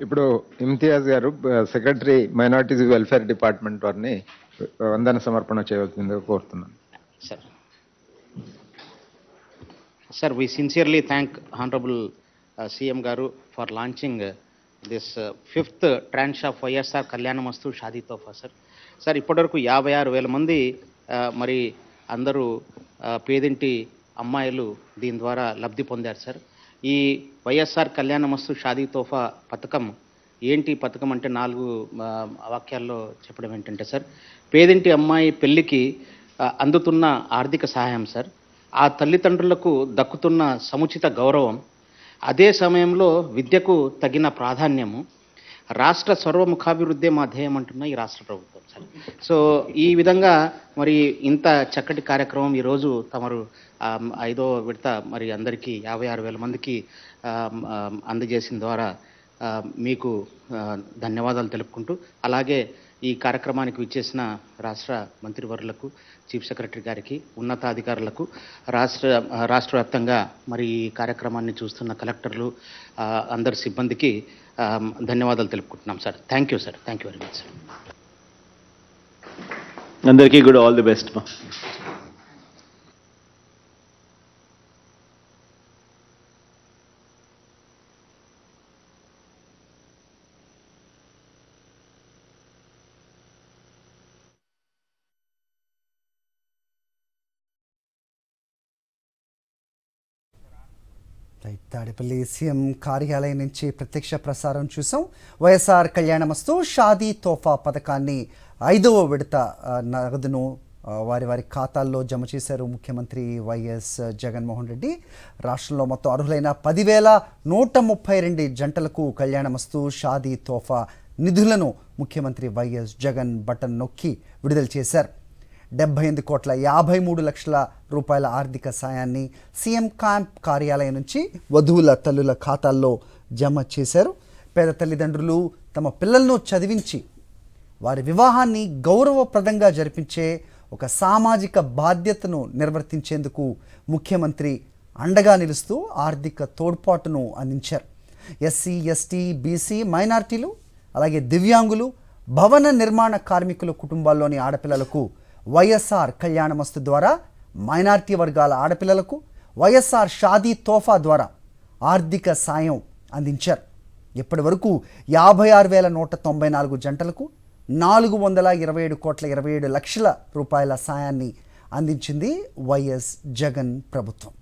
ఇప్పుడు ఇమ్తియాజ్ గారు secretary minorities welfare department వారిని వందన సమర్పణ చేయవలసిందిగా కోరుతున్నాను. Sir, we sincerely thank Honorable CM Garu for launching this fifth tranche of YSR Kalyanamastu Shadi Tofa, sir. Sir, ఇప్పటివరకు 56,000 మంది మరి అందరూ పేదింటి అమ్మాయిలు దీని ద్వారా లబ్ధి పొందారు సార్. ఈ వైఎస్ఆర్ కళ్యాణమస్తు షాదీ తోఫా పథకం ఏంటి? పథకం అంటే 4 వాక్యాల్లో చెప్పడం ఏంటంటే సార్, పేదింటి అమ్మాయి పెళ్లికి అందుతున్న ఆర్థిక సహాయం సార్, ఆ తల్లిదండ్రులకు దక్కుతున్న సముచిత గౌరవం, అదే సమయంలో విద్యకు తగిన ప్రాధాన్యము, రాష్ట్ర సర్వముఖాభివృద్ధి మా ధ్యేయం అంటున్న ఈ రాష్ట్ర ప్రభుత్వం సార్. సో ఈ విధంగా మరి ఇంత చక్కటి కార్యక్రమం ఈరోజు తమరు 5వ విడత మరి అందరికీ 56,000 మందికి అందజేసిన ద్వారా మీకు ధన్యవాదాలు తెలుపుకుంటూ, అలాగే ఈ కార్యక్రమానికి విచ్చేసిన రాష్ట్ర మంత్రివర్యులకు, చీఫ్ సెక్రటరీ గారికి, ఉన్నతాధికారులకు, రాష్ట్ర వ్యాప్తంగా మరి ఈ కార్యక్రమాన్ని చూస్తున్న కలెక్టర్లు, అందరి సిబ్బందికి ధన్యవాదాలు తెలుపుకుంటున్నాం sir. Thank you sir. Thank you very much sir. అందరికీ కూడా ఆల్ ది బెస్ట్ మా. తాడేపల్లి సీఎం కార్యాలయం నుంచి ప్రత్యక్ష ప్రసారం చూసాం. వైఎస్ఆర్ కళ్యాణమస్తు షాదీ తోఫా పథకాన్ని 5వ విడత నగదును వారి ఖాతాల్లో జమ చేశారు ముఖ్యమంత్రి వైఎస్ జగన్మోహన్ రెడ్డి. రాష్ట్రంలో మొత్తం అర్హులైన 10,132 జంటలకు కళ్యాణమస్తు షాదీ తోఫా నిధులను ముఖ్యమంత్రి వైఎస్ జగన్ బటన్ నొక్కి విడుదల చేశారు. 78,53,00,000 రూపాయల ఆర్థిక సాయాన్ని సీఎం క్యాంప్ కార్యాలయం నుంచి వధువుల తల్లుల ఖాతాల్లో జమ చేశారు. పేద తల్లిదండ్రులు తమ పిల్లలను చదివించి వారి వివాహాన్ని గౌరవప్రదంగా జరిపించే ఒక సామాజిక బాధ్యతను నిర్వర్తించేందుకు ముఖ్యమంత్రి అండగా నిలుస్తూ ఆర్థిక తోడ్పాటును అందించారు. ఎస్సీ, ఎస్టీ, బీసీ, మైనారిటీలు, అలాగే దివ్యాంగులు, భవన నిర్మాణ కార్మికుల కుటుంబాల్లోని ఆడపిల్లలకు వైఎస్ఆర్ కళ్యాణమస్తు ద్వారా, మైనారిటీ వర్గాల ఆడపిల్లలకు వైఎస్ఆర్ షాదీ తోఫా ద్వారా ఆర్థిక సాయం అందించారు. ఇప్పటి వరకు 56,194 జంటలకు 427,27,00,000 రూపాయల సాయాన్ని అందించింది వైఎస్ జగన్ ప్రభుత్వం.